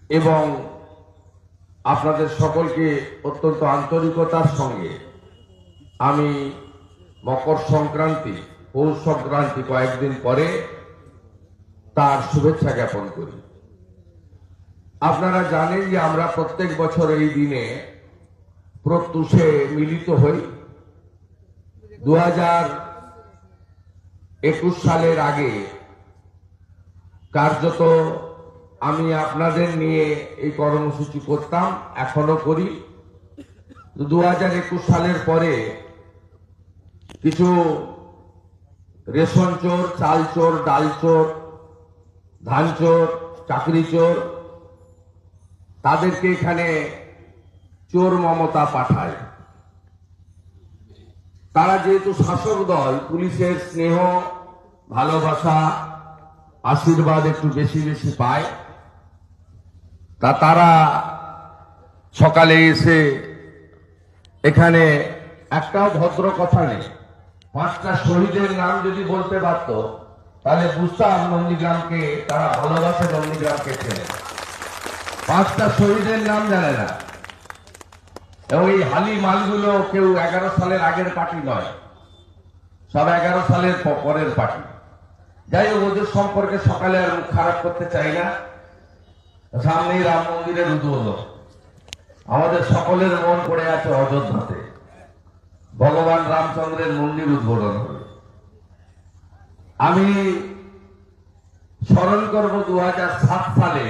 এবং আপনাদের সকলকে অত্যন্ত আন্তরিকতার সঙ্গে আমি মকর সংক্রান্তি, পৌষ সংক্রান্তি কয়েকদিন পরে তার শুভেচ্ছা জ্ঞাপন করি। আপনারা জানেন যে আমরা প্রত্যেক বছর এই দিনে প্রত্যুষে মিলিত হই। 2021 সালের আগে কার্যত আমি আপনাদের নিয়ে এই কর্মসূচি করতাম, এখনো করি। 2021 সালের পরে কিছু রেশন চোর, চাল চোর, ডাল চোর, ধান চোর, চাকরি চোর, তাদেরকে এখানে চোর মমতা পাঠায়। তারা যেহেতু শাসক দল, পুলিশের স্নেহ, ভালোবাসা, আশীর্বাদ একটু বেশি বেশি পায়। তারা সকালে এসে এখানে একটাও ভদ্র কথা নেই। 5টা শহীদের নাম যদি বলতে পারত তাহলে বুঝতাম নন্দীগ্রামকে তারা ভালোবাসে, নন্দীগ্রামকে চেনে। 5টা শহীদের নাম জানে না। এবং এই হালি মালগুলো কেউ 11 সালের আগের পার্টি নয়, সব 11 সালের পরের পার্টি। যাই হোক, ওদের সম্পর্কে সকালে আর মুখ খারাপ করতে চাই না। সামনেই রাম মন্দিরের উদ্বোধন, আমাদের সকলের মন পড়ে আছে অযোধ্যাতে ভগবান রামচন্দ্রের মন্দির উদ্বোধন হবে। আমি স্মরণ করব 2007 সালে।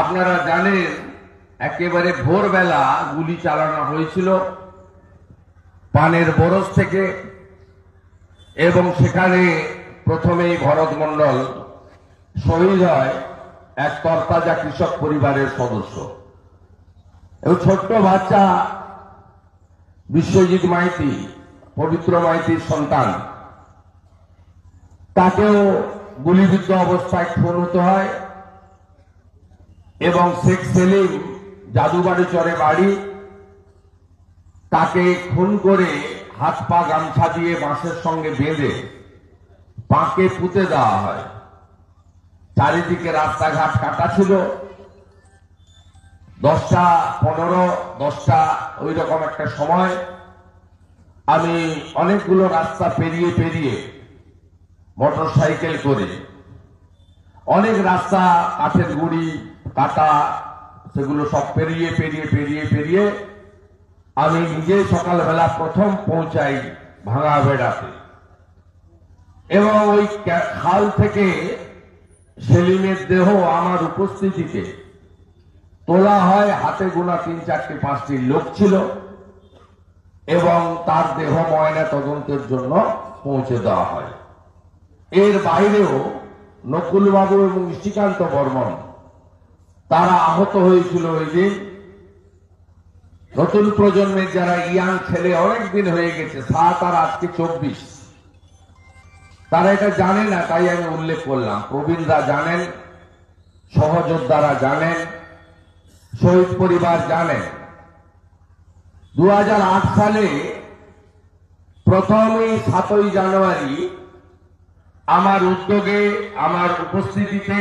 আপনারা জানেন একেবারে ভোরবেলা গুলি চালানো হয়েছিল পানের বরজ থেকে, এবং সেখানে প্রথমেই ভরত মণ্ডল শহীদ হয়, এক তরতাজা কৃষক পরিবারের সদস্য। এবং ছোট্ট বাচ্চা বিশ্বজিৎ মাইতি, পবিত্র মাইতির সন্তান, তাকেও গুলিবিদ্ধ অবস্থায় খুন হতে হয়। এবং শেখ সেলিম, জাদুবাড়ি চরে বাড়ি, তাকে খুন করে হাত পা গামছা দিয়ে বাঁশের সঙ্গে বেঁধে পাকে পুঁতে দেওয়া হয়। চারিদিকে রাস্তাঘাট কাটা ছিল। 10টা 15, 10টা ওই রকম একটা সময় আমি অনেকগুলো রাস্তা পেরিয়ে পেরিয়ে মোটর সাইকেল করে অনেক রাস্তা কাঠের গুড়ি কাটা, সেগুলো সব পেরিয়ে পেরিয়ে পেরিয়ে পেরিয়ে আমি নিজে সকালবেলা প্রথম পৌঁছাই ভাঙা বেড়াতে। এবং ওই খাল থেকে সেলিমের দেহ আমার উপস্থিতিতে তোলা হয়। হাতে গোনা 3, 4, 5টি লোক ছিল এবং তার দেহ ময়না তদন্তের জন্য পৌঁছে দেওয়া হয়। এর বাইরেও নকুলবাবু এবং নিশিকান্ত বর্মন, তারা আহত হয়েছিল ওই দিন। নতুন প্রজন্মের যারা ইয়াং ছেলে, অনেকদিন হয়ে গেছে, 7 আর আজকে 24, তারা এটা জানে না, তাই আমি উল্লেখ করলাম। প্রবীণরা জানেন, সহযোদ্ধারা জানেন, শহীদ পরিবার জানেন। 2008 সালে প্রথমেই 7ই জানুয়ারি আমার উদ্যোগে, আমার উপস্থিতিতে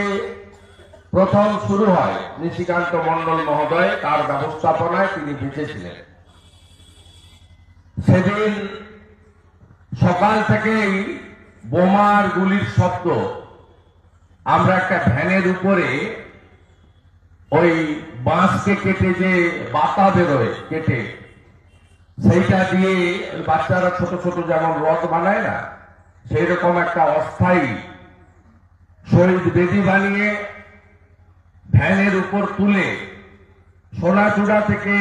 প্রথম শুরু হয় নিশিকান্ত মণ্ডল মহোদয়, তার ব্যবস্থাপনায় তিনি বেঁচেছিলেন। সেদিন সকাল থেকেই বোমার গুলির শব্দ। আমরা একটা ভ্যানের উপরে ওই বাঁশকে কেটে যে বাতা বেরোয় কেটে, সেইটা দিয়ে বাচ্চারা ছোট ছোট যেমন রথ বানায় না, সেই রকম একটা অস্থায়ী শহীদ বেদি বানিয়ে ভ্যানের উপর তুলে সোনাচূড়া থেকে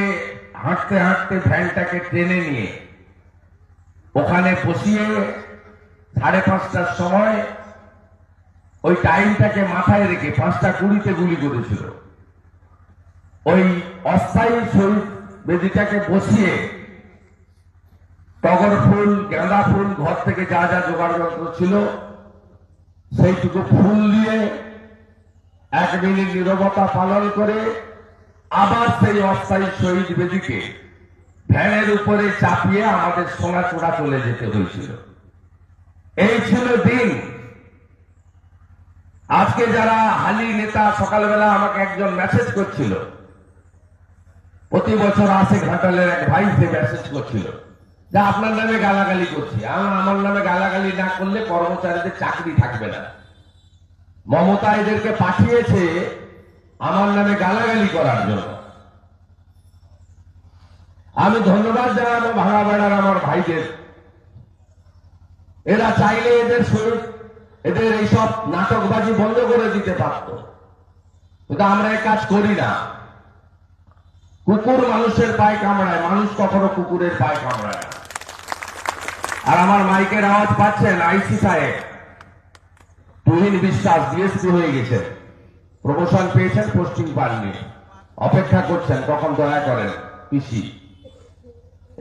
হাঁটতে হাঁটতে ভ্যানটাকে টেনে নিয়ে ওখানে বসিয়ে 5:30টার সময় ওই টাইমটাকে মাথায় রেখে 5:20 গুলি করেছিল। ওই অস্থায়ী শহীদ বেদিটাকে বসিয়ে টগর ফুল, গাঁদা ফুল, ঘর থেকে যা যা জোগাড় যন্ত্র ছিল সেইটুকু ফুল দিয়ে 1 মিনিট নীরবতা পালন করে আবার সেই অস্থায়ী শহীদ বেদিকে ভ্যানের উপরে চাপিয়ে আমাদের সোনাচূড়া চলে যেতে হয়েছিল। এই ছিল দিন। আজকে যারা হালি নেতা, সকালবেলা আমাকে একজন মেসেজ করছিল, প্রতি বছর আসে ঘাটালের এক ভাই, সে মেসেজ করছিল যে আপনার নামে গালাগালি করছি। আমার নামে গালাগালি না করলে কর্মচারীদের চাকরি থাকবে না। মমতা এদেরকে পাঠিয়েছে আমার নামে গালাগালি করার জন্য। আমি ধন্যবাদ জানাবো ভাঙাবেড়ার আমার ভাইদের। এরা চাইলে এদের এইসব নাটকবাজি বন্ধ করে দিতে পারত, কিন্তু আমরা এই কাজ করি না। কুকুর মানুষের পায়ে কামড়ায়, মানুষ কখনো কুকুরের পায়ে কামড়ায় না। আর আমার মাইকের আওয়াজ পাচ্ছেন, আইসি সাহেব তুহিন বিশ্বাস ডিএসপি হয়ে গেছেন, প্রমোশন পেয়েছেন, পোস্টিং পাননি, অপেক্ষা করছেন কখন দয়া করেন পিসি।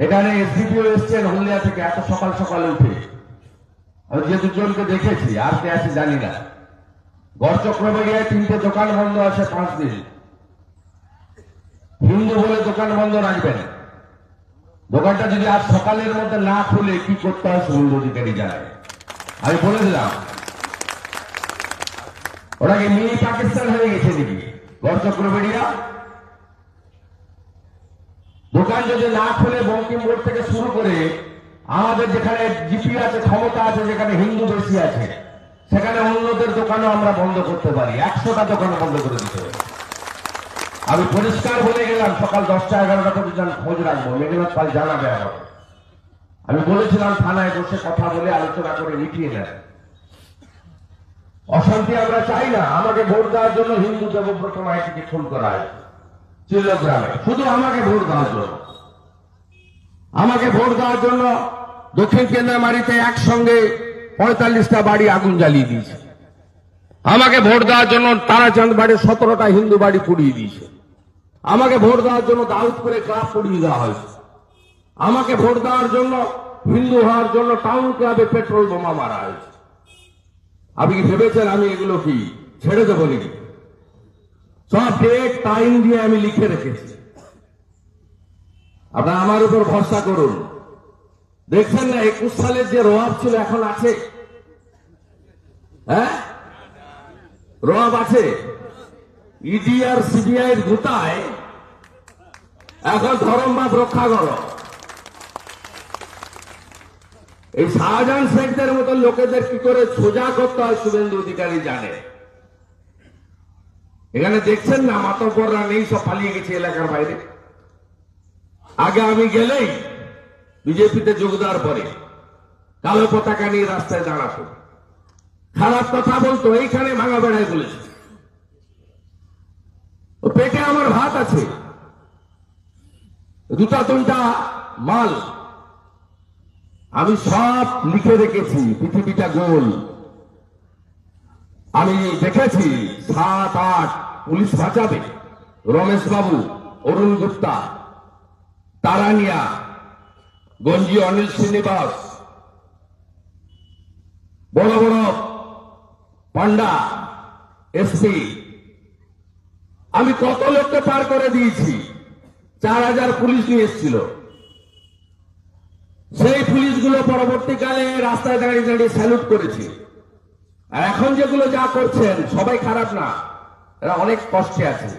এখানে এসডিপিও এসছেন হলদিয়া থেকে, এত সকাল সকালে উঠে। আমি যে দুজনকে দেখেছি, আর কে আছে জানি না। গড়চক্রবাড়িয়ায় 3টে দোকান বন্ধ আছে 5 দিন। হিন্দু বলে দোকান বন্ধ রাখবেন। দোকানটা যদি আজ সকালের মধ্যে না খুলে কি করতে হয় শুভেন্দু অধিকারী জানায়। আমি বলে দিলাম, ওরা কি মিনি পাকিস্তান হয়ে গেছে নাকি গড়চক্রবাড়িয়া? দোকান যদি না খুলে বঙ্কিম রোড থেকে শুরু করে আমাদের যেখানে জিপি আছে, ক্ষমতা আছে, যেখানে হিন্দু বেশি আছে, সেখানে অন্যদের দোকানও আমরা বন্ধ করতে পারি। 100টা দোকান বন্ধ করে দিতে হবে। আমি পরিষ্কার বলে গেলাম, সকাল 10টা 11টা পর্যন্ত খোঁজ রাখবো। মেঘনাথ পাল জানাবে আমাকে। আমি বলেছিলাম থানায় বসে কথা বলে আলোচনা করে মিটিয়ে নেয়। অশান্তি আমরা চাই না। আমাকে ভোট দেওয়ার জন্য হিন্দু দেবব্রত মাইতিকে খুন করা হয় চিল্লগ্রামে, শুধু আমাকে ভোট দেওয়ার জন্য। আমাকে ভোট দেওয়ার জন্য দক্ষিণ কেন্দ্রামারিতে একসঙ্গে 45টা বাড়ি আগুন জ্বালিয়ে দিয়েছে। আমাকে ভোট দেওয়ার জন্য তারাচাঁদ বাড়ির 17টা হিন্দু বাড়ি পুড়িয়ে দিয়েছে। আমাকে ভোট দেওয়ার জন্য দাউদপুরে ক্লাব পুড়িয়ে দেওয়া হয়েছে। আমাকে ভোট দেওয়ার জন্য, হিন্দু হওয়ার জন্য টাউন ক্লাবে পেট্রোল বোমা মারা হয়েছে। আপনি কি ভেবেছেন আমি এগুলো কি ছেড়ে দেবো নাকি? সব ডেট টাইম দিয়ে আমি লিখে রেখেছি। আপনারা আমার উপর ভরসা করুন। দেখছেন না 21 সালের যে রোয়াব ছিল এখন আছে? হ্যাঁ, রোয়াব আছে। ইডি আর সিবিআই এর গুতায় এখন ধর্মবাদ রক্ষা করো। এই শাহজাহান শেখদের মতো লোকেদের কি করে সোজা করতে হয় শুভেন্দু অধিকারী জানে। এখানে দেখছেন না মাতব্বররা নেই, সব পালিয়ে গেছে এলাকার বাইরে। আগে আমি গেলেই বিজেপিতে যোগ দেওয়ার পরে কালো পতাকা নিয়ে রাস্তায় দাঁড়াতো, খারাপ কথা বলতো। এইখানে ভাঙাবেড়ায় বলেছে, পেটে আমার ভাত আছে, 2-3টা মাল আমি সব লিখে রেখেছি। পৃথিবীটা গোল। আমি দেখেছি 7-8 পুলিশ বাঁচাবে। রমেশ বাবু, অরুণ গুপ্তা, তারানিয়া, গঞ্জি অনিল শ্রীনিবাস, বড় বড় পান্ডা, এসপি, আমি কত লোককে পার করে দিয়েছি। 4000 পুলিশ নিয়ে এসেছিল। সেই পুলিশগুলো পরবর্তীকালে রাস্তায় দাঁড়িয়ে দাঁড়িয়ে স্যালুট করেছি। আর এখন যেগুলো যা করছেন সবাই খারাপ না, এরা অনেক কষ্টে আছে।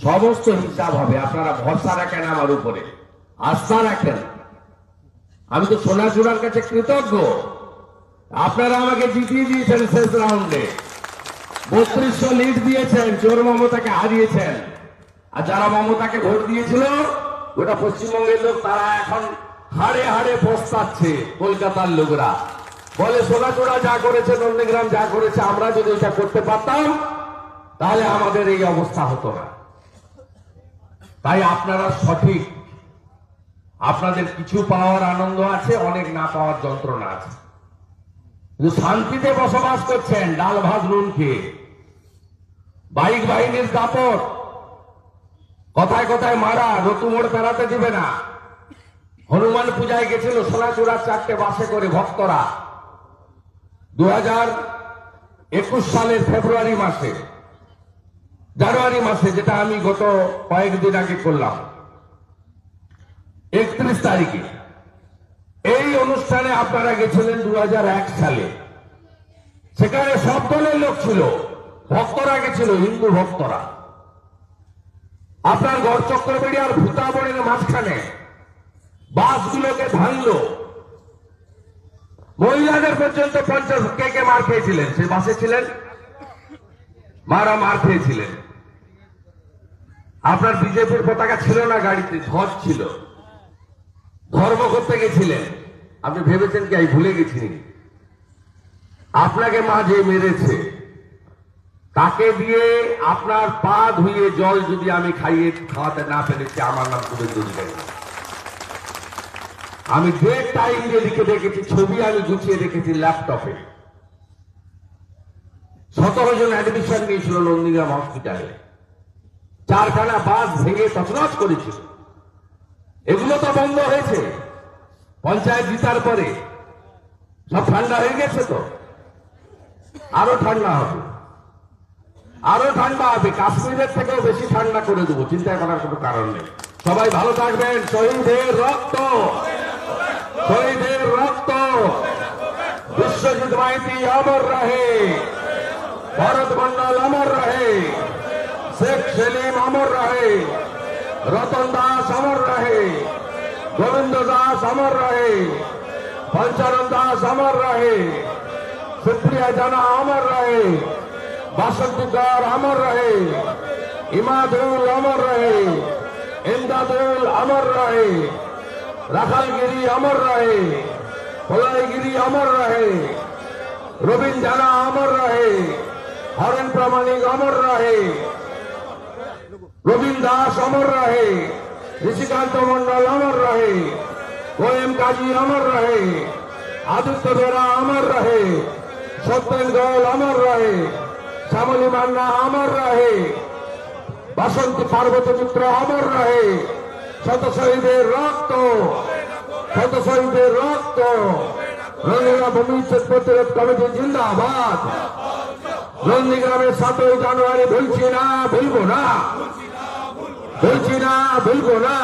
সমস্ত হিসাব হবে। আপনারা ভরসা রাখেন আমার উপরে, আস্থা রাখেন। আমি তো সোনাচূড়ার কাছে কৃতজ্ঞ। আপনারা আমাকে জিতিয়ে দিয়েছেন শেষ রাউন্ডে, 3200 লিড দিয়েছেন, চোর মমতাকে হারিয়েছেন। আর যারা মমতাকে ভোট দিয়েছিল গোটা পশ্চিমবঙ্গের লোক, তারা এখন হাড়ে হাড়ে পস্তাচ্ছে। কলকাতার লোকরা বলে সোনাচূড়া যা করেছে, নন্দীগ্রাম যা করেছে, আমরা যদি এটা করতে পারতাম তাহলে আমাদের এই অবস্থা হতো না। তাই আপনারা সঠিক। আপনাদের কিছু পাওয়ার আনন্দ আছে, অনেক না পাওয়ার যন্ত্রণা আছে। কিন্তু শান্তিতে বসবাস করছেন, ডাল ভাত নুন খেয়ে। বাইক বাহিনীর দাপট, কথায় কথায় মারা, রতু মোড় পেরাতে দিবে না। হনুমান পূজায় গেছিল সোনাচূড়ার 4টে বাসে করে ভক্তরা 2021 সালের ফেব্রুয়ারি মাসে, জানুয়ারি মাসে, যেটা আমি গত কয়েকদিন আগে করলাম, 31 তারিখে। এই অনুষ্ঠানে আপনারা গেছিলেন 2001 সালে। সেখানে সব দলের লোক ছিল, ভক্তরা গেছিল, হিন্দু ভক্তরা। আপনার গড়চক্রবাড়ি আর ভূতাবড়ির মাঝখানে বাসগুলোকে ভাঙলো, মহিলাদের পর্যন্ত 50 কে মার খেয়েছিলেন। সে বাসে ছিলেন, মার খেয়েছিলেন। আপনার বিজেপির পতাকা ছিল না গাড়িতে, ধ্বজ ছিল। ধর্ম করতে গেছিলেন, আপনি ভেবেছেন কি আমি ভুলে গেছি? আপনাকে মা যে মেরেছে তাকে দিয়ে আপনার পা ধুয়ে জল যদি আমি খাওয়াতে না পেরেছি, আমার নাম শুভেন্দু অধিকারী। আমি ডেট টাইম দিয়ে লিখে রেখেছি, ছবি আমি গুছিয়ে রেখেছি ল্যাপটপে। 17 জন অ্যাডমিশন নিয়েছিল নন্দীগ্রাম হসপিটালে, 4খানা বাস ভেঙে তছনছ করেছিল। এগুলো তো বন্ধ হয়েছে পঞ্চায়েত জিতার পরে। সব ঠান্ডা হয়ে গেছে, তো আরো ঠান্ডা হবে, আরো ঠান্ডা হবে। কাশ্মীরের থেকেও বেশি ঠান্ডা করে দেবো, চিন্তা করার কোনো কারণ নেই। সবাই ভালো থাকবেন। শহীদের রক্ত, শহীদের রক্ত, বিশ্বজিৎ মাইতি অমর রহে, ভরত মন্ডল অমর রহে, শেখ সেলিম অমর রহে, রতন দাস অমর রহে, গোবিন্দ দাস অমর রহে, পঞ্চানন দাস অমর রহে, সুপ্রিয়া জানা অমর রহে, বাসন্তী কর অমর রহে, ইমাদুল অমর রহে, ইমদাদুল অমর রহে, রাখালগিরি অমর রহে, পলাইগিরি অমর রহে, রবীন জানা অমর রহে, হরেন প্রামাণিক অমর রহে, রবীন দাস অমর রহে, ঋষিকান্ত মন্ডল অমর রহে, ওএম কাজী অমর রহে, আদিত্য বেরা অমর রহে, সত্যেন গোল অমর রহে, শ্যামলী মান্না অমর রহে, বাসন্তী পার্বতী মিত্র অমর রহে। শত শহীদের রক্ত, শত শহীদের রক্ত। নন্দীগ্রাম ভূমিচ্ছেদ প্রতিরোধ কমিটি জিন্দাবাদ। নন্দীগ্রামের 7ই জানুয়ারি ভুলছি না, ভুলবো না, ভুলছি না, ভুলবো না।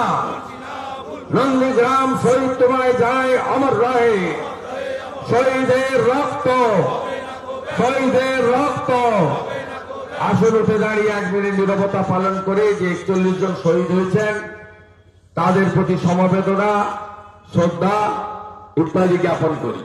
নন্দীগ্রাম শহীদ তোমায় যায় অমর রহে। শহীদের রক্ত, শহীদের রক্ত। আসন উঠে দাঁড়িয়ে 1 মিনিট নীরবতা পালন করে যে 41 জন শহীদ হয়েছেন তাদের প্রতি সমবেদনা, শ্রদ্ধা ইত্যাদি জ্ঞাপন করি।